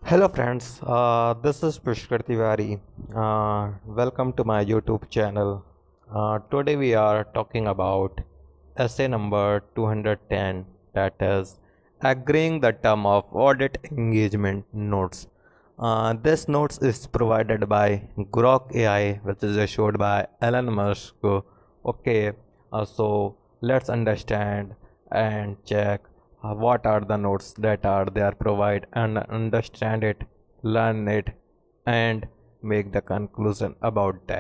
Hello friends, this is Pushkar Tiwari. Welcome to my YouTube channel. Today we are talking about essay number 210, that is agreeing the term of audit engagement notes. This notes is provided by Grok AI, which is issued by Elon Musk. Okay, so let's understand and check what are the notes that are there provide and understand it, learn it, and make the conclusion about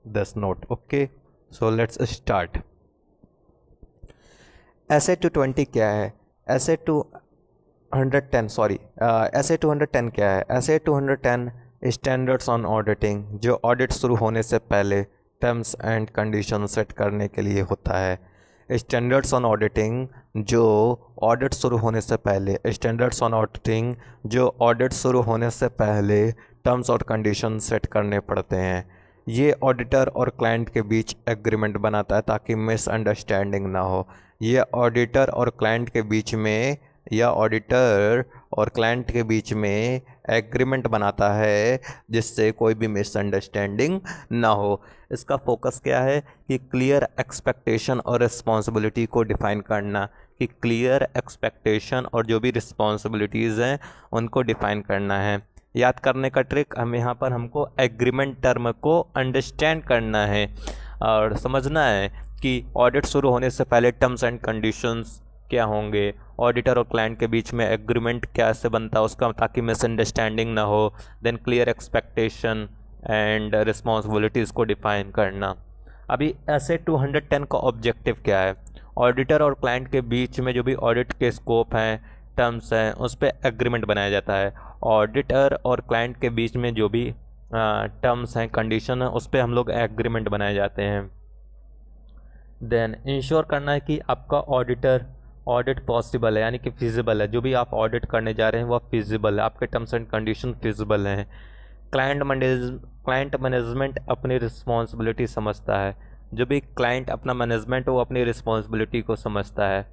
this note. Okay, so let's start. ऐसे 220 क्या है? ऐसे 210 sorry ऐसे 210 क्या है? ऐसे 210 standards on auditing, जो audit शुरू होने से पहले टर्म्स एंड कंडीशन सेट करने के लिए होता है। स्टैंडर्ड्स ऑन ऑडिटिंग जो ऑडिट शुरू होने से पहले स्टैंडर्ड्स ऑन ऑडिटिंग जो ऑडिट शुरू होने से पहले टर्म्स और कंडीशन सेट करने पड़ते हैं। ये ऑडिटर और क्लाइंट के बीच एग्रीमेंट बनाता है ताकि मिसअंडरस्टैंडिंग ना हो। ये ऑडिटर और क्लाइंट के बीच में या ऑडिटर और क्लाइंट के बीच में एग्रीमेंट बनाता है जिससे कोई भी मिसअंडरस्टैंडिंग ना हो। इसका फोकस क्या है कि क्लियर एक्सपेक्टेशन और रिस्पॉन्सिबिलिटी को डिफ़ाइन करना, कि क्लियर एक्सपेक्टेशन और जो भी रिस्पॉन्सिबिलिटीज़ हैं उनको डिफ़ाइन करना है। याद करने का ट्रिक हम यहाँ पर हमको एग्रीमेंट टर्म को अंडरस्टैंड करना है और समझना है कि ऑडिट शुरू होने से पहले टर्म्स एंड कंडीशंस क्या होंगे, ऑडिटर और क्लाइंट के बीच में एग्रीमेंट कैसे बनता है उसका, ताकि मिसअंडरस्टैंडिंग ना हो। Then clear expectation and responsibilities को डिफ़ाइन करना। अभी ऐसे 210 का ऑब्जेक्टिव क्या है? ऑडिटर और क्लाइंट के बीच में जो भी ऑडिट के स्कोप हैं, टर्म्स हैं, उस पर एग्रीमेंट बनाया जाता है। ऑडिटर और क्लाइंट के बीच में जो भी टर्म्स हैं, कंडीशन है, उस पर हम लोग एग्रीमेंट बनाए जाते हैं। देन इंश्योर करना है कि आपका ऑडिट पॉसिबल है, यानी कि फिजिबल है। जो भी आप ऑडिट करने जा रहे हैं वह फिजिबल है, आपके टर्म्स एंड कंडीशन फिजिबल हैं। क्लाइंट मैनेजमेंट अपनी रिस्पॉन्सिबिलिटी समझता है। जो भी क्लाइंट अपना मैनेजमेंट वो अपनी रिस्पॉन्सिबिलिटी को समझता है।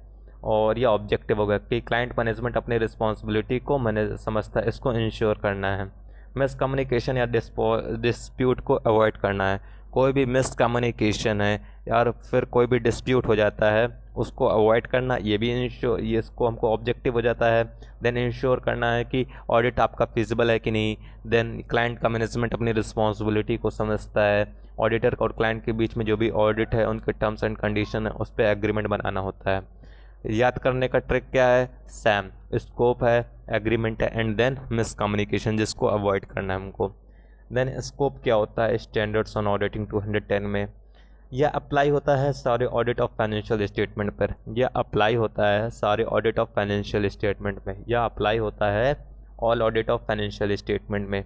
और यह ऑब्जेक्टिव होगा कि क्लाइंट मैनेजमेंट अपनी रिस्पॉन्सिबिलिटी को समझता है, इसको इंश्योर करना है। मिसकम्युनिकेशन या डिस्प्यूट को अवॉइड करना है। कोई भी मिसकम्युनिकेशन है या फिर कोई भी डिस्प्यूट हो जाता है उसको अवॉइड करना, ये भी ये इसको हमको ऑब्जेक्टिव हो जाता है। देन इंश्योर करना है कि ऑडिट आपका फिजिबल है कि नहीं। देन क्लाइंट का मैनेजमेंट अपनी रिस्पॉन्सिबिलिटी को समझता है। ऑडिटर और क्लाइंट के बीच में जो भी ऑडिट है उनके टर्म्स एंड कंडीशन है उस पर एग्रीमेंट बनाना होता है। याद करने का ट्रिक क्या है? सैम स्कोप है, एग्रीमेंट है, एंड देन मिसकम्युनिकेशन, जिसको अवॉइड करना है हमको। देन स्कोप क्या होता है स्टैंडर्ड्स ऑन ऑडिटिंग 210 में? यह अप्लाई होता है सारे ऑडिट ऑफ फाइनेंशियल स्टेटमेंट पर। यह अप्लाई होता है सारे ऑडिट ऑफ फाइनेंशियल स्टेटमेंट में। यह अप्लाई होता है all audit of financial statement में।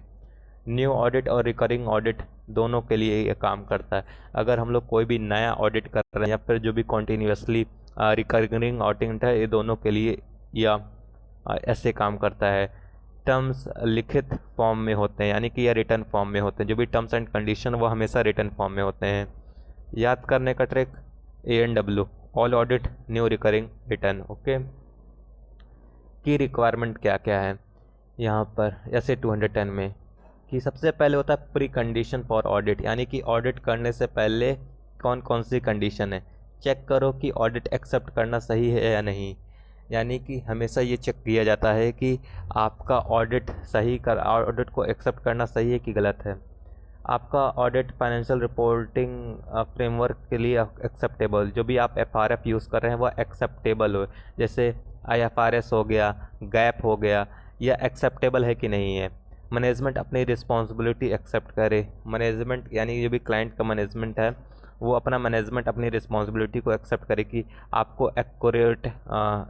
न्यू ऑडिट और रिकरिंग ऑडिट दोनों के लिए ये काम करता है। अगर हम लोग कोई भी नया ऑडिट कर रहे हैं या फिर जो भी कॉन्टीन्यूसली रिकरिंग ऑडिट है, ये दोनों के लिए या ऐसे काम करता है। टर्म्स लिखित फॉर्म में होते हैं, यानी कि यह रिटर्न फॉर्म में होते हैं। जो भी टर्म्स एंड कंडीशन वो हमेशा रिटर्न फॉर्म में होते हैं। याद करने का trick ANW, all audit new recurring return. Okay, की रिक्वायरमेंट क्या क्या है यहाँ पर ऐसे 210 में? कि सबसे पहले होता है प्री कंडीशन फॉर ऑडिट, यानी कि ऑडिट करने से पहले कौन कौन सी कंडीशन है। चेक करो कि ऑडिट एक्सेप्ट करना सही है या नहीं। यानी कि हमेशा ये चेक किया जाता है कि आपका ऑडिट को एक्सेप्ट करना सही है कि गलत है। आपका ऑडिट फाइनेंशियल रिपोर्टिंग फ्रेमवर्क के लिए एक्सेप्टेबल, जो भी आप FRF यूज़ कर रहे हैं वह एक्सेप्टेबल हो। जैसे IFRS हो गया, गैप हो गया, यह एक्सेप्टेबल है कि नहीं है। मैनेजमेंट अपनी रिस्पॉन्सिबिलिटी एक्सेप्ट करे। मैनेजमेंट यानी जो भी क्लाइंट का मैनेजमेंट है वो अपना मैनेजमेंट अपनी रिस्पॉन्सिबिलिटी को एक्सेप्ट करे कि आपको एक्यूरेट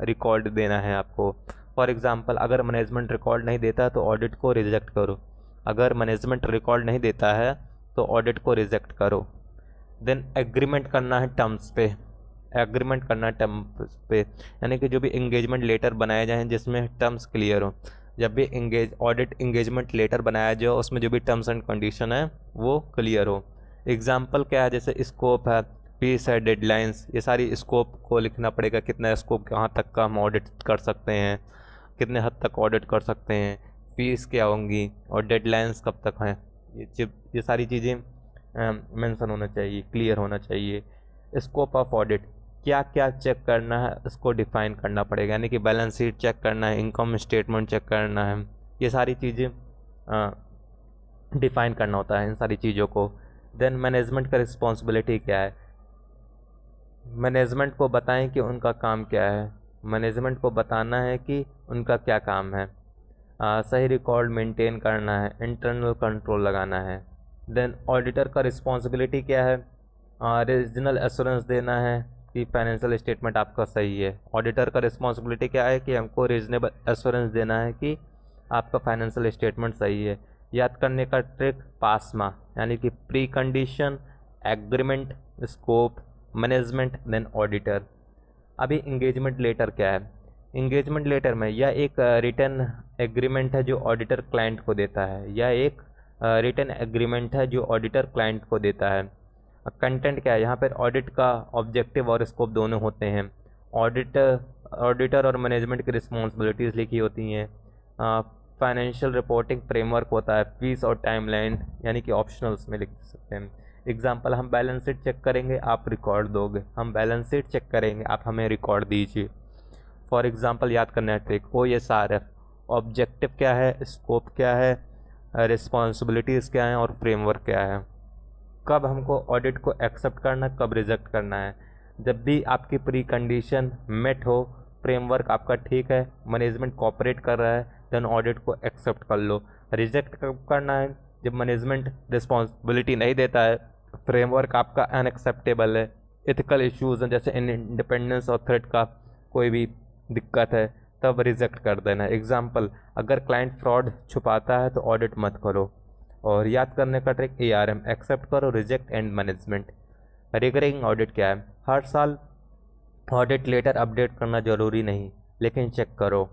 रिकॉर्ड देना है आपको। फॉर एग्जांपल, अगर मैनेजमेंट रिकॉर्ड नहीं देता तो ऑडिट को रिजेक्ट करो। अगर मैनेजमेंट रिकॉर्ड नहीं देता है तो ऑडिट को रिजेक्ट करो। देन एग्रीमेंट करना है टर्म्स पे। एग्रीमेंट करना है टर्म्स पे, यानी कि जो भी इंगेजमेंट लेटर बनाए जाएँ जिसमें टर्म्स क्लियर हो। जब भी ऑडिट इंगेजमेंट लेटर बनाया जाए उसमें जो भी टर्म्स एंड कंडीशन है वो क्लियर हो। एग्जाम्पल क्या है? जैसे स्कोप है, फीस है, डेडलाइंस, ये सारी स्कोप को लिखना पड़ेगा। कितना स्कोप कहाँ तक का हम ऑडिट कर सकते हैं, कितने हद तक ऑडिट कर सकते हैं। फीस क्या होंगी और डेडलाइंस कब तक हैं, ये सारी चीज़ें मेंशन होना चाहिए, क्लियर होना चाहिए। स्कोप ऑफ ऑडिट, क्या क्या चेक करना है इसको डिफाइन करना पड़ेगा, यानी कि बैलेंस शीट चेक करना है, इनकम स्टेटमेंट चेक करना है, ये सारी चीज़ें डिफाइन करना होता है इन सारी चीज़ों को। देन मैनेजमेंट का रिस्पॉन्सिबिलिटी क्या है, मैनेजमेंट को बताएं कि उनका काम क्या है, मैनेजमेंट को बताना है कि उनका क्या काम है। सही रिकॉर्ड मेंटेन करना है, इंटरनल कंट्रोल लगाना है। देन ऑडिटर का रिस्पॉन्सिबिलिटी क्या है, रीजनल एश्योरेंस देना है कि फाइनेंशियल स्टेटमेंट आपका सही है। ऑडिटर का रिस्पॉन्सिबिलिटी क्या है कि हमको रीजनेबल एश्योरेंस देना है कि आपका फाइनेंशियल स्टेटमेंट सही है। याद करने का ट्रिक पासमा, यानी कि precondition, agreement, scope, management, then auditor. अभी इंगेजमेंट लेटर क्या है, इंगेजमेंट लेटर में यह एक रिटन एग्रीमेंट है जो ऑडिटर क्लाइंट को देता है, यह एक रिटन एग्रीमेंट है जो ऑडिटर क्लाइंट को देता है। कंटेंट क्या है, यहाँ पर ऑडिट का ऑब्जेक्टिव और स्कोप दोनों होते हैं। ऑडिटर और मैनेजमेंट की रिस्पॉन्सिबिलिटीज़ लिखी होती हैं। फाइनेंशियल रिपोर्टिंग फ्रेमवर्क होता है, फीस और टाइमलाइन यानी कि ऑप्शनल्स में लिख सकते हैं। एग्जांपल, हम बैलेंस शीट चेक करेंगे, आप रिकॉर्ड दोगे, हम बैलेंस शीट चेक करेंगे, आप हमें रिकॉर्ड दीजिए। फॉर एग्जांपल याद करना है ट्रिक, OSRF, ऑब्जेक्टिव क्या है, स्कोप क्या है, रिस्पॉन्सिबिलिटीज़ क्या है और फ्रेमवर्क क्या है। कब हमको ऑडिट को एक्सेप्ट करना है, कब रिजेक्ट करना है, जब भी आपकी प्री कंडीशन मेट हो, फ्रेमवर्क आपका ठीक है, मैनेजमेंट कोऑपरेट कर रहा है, देन ऑडिट को एक्सेप्ट कर लो। रिजेक्ट कब करना है, जब मैनेजमेंट रिस्पॉन्सिबिलिटी नहीं देता है, फ्रेमवर्क आपका अनएक्सेप्टेबल है, एथिकल इश्यूज़ हैं जैसे इंडिपेंडेंस और थ्रेट का कोई भी दिक्कत है, तब रिजेक्ट कर देना। एग्जाम्पल, अगर क्लाइंट फ्रॉड छुपाता है तो ऑडिट मत करो। और याद करने का ट्रिक ARM, एक्सेप्ट करो, reject and management. Recurring audit क्या है, हर साल ऑडिट लेटर अपडेट करना ज़रूरी नहीं, लेकिन चेक करो।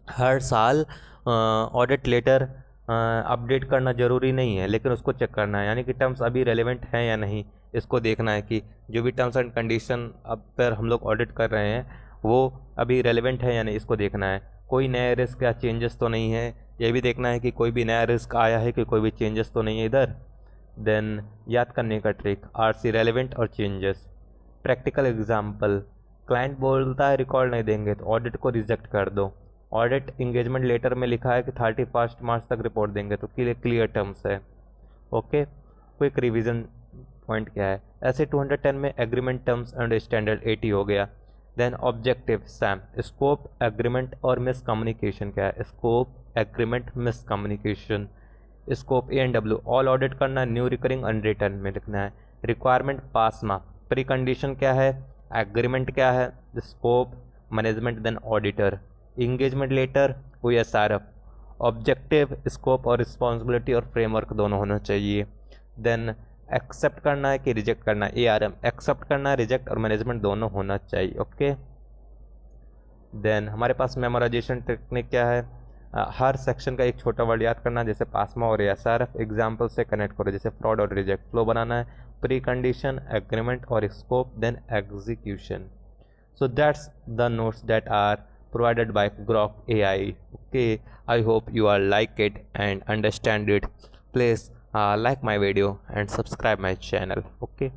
हर साल ऑडिट लेटर अपडेट करना ज़रूरी नहीं है, लेकिन उसको चेक करना है, यानी कि टर्म्स अभी रेलेवेंट हैं या नहीं, इसको देखना है कि जो भी टर्म्स एंड कंडीशन अब पर हम लोग ऑडिट कर रहे हैं वो अभी रेलेवेंट है या नहीं, इसको देखना है। कोई नया रिस्क या चेंजेस तो नहीं है, ये भी देखना है कि कोई भी नया रिस्क आया है कि कोई भी चेंजेस तो नहीं है इधर। देन याद करने का ट्रिक, RC रेलेवेंट और चेंजेस। प्रैक्टिकल एग्जाम्पल, क्लाइंट बोलता है रिकॉर्ड नहीं देंगे तो ऑडिट को रिजेक्ट कर दो। ऑडिट इंगेजमेंट लेटर में लिखा है कि 31 मार्च तक रिपोर्ट देंगे, तो क्लियर टर्म्स है। ओके, क्विक रिवीजन पॉइंट क्या है, ऐसे 210 में एग्रीमेंट टर्म्स एंड स्टैंडर्ड 80 हो गया। Then objective Sam, scope, agreement और मिस कम्युनिकेशन क्या है, scope, agreement, miscommunication. Scope ANW, all audit करना, न्यू रिकरिंग अनरिटन में लिखना है। रिक्वायरमेंट पासमा, प्री कंडीशन क्या है, एग्रीमेंट क्या है, scope, management, then auditor. Engagement letter, OSRF, objective, scope और रिस्पॉन्सिबिलिटी और फ्रेमवर्क दोनों होना चाहिए। देन एक्सेप्ट करना है कि रिजेक्ट करना है, ARM, एक्सेप्ट करना है, रिजेक्ट और मैनेजमेंट दोनों होना चाहिए। ओके, देन हमारे पास मेमोराइजेशन टेक्निक क्या है, हर सेक्शन का एक छोटा वर्ड याद करना, जैसे पासमा और ASRF एग्जाम्पल से कनेक्ट करो, जैसे फ्रॉड और रिजेक्ट। फ्लो बनाना है, प्री कंडीशन, एग्रीमेंट और scope, then execution. So that's the notes that are provided by Grok AI. Okay, I hope you are like it and understand it. Please like my video and subscribe my channel. Okay.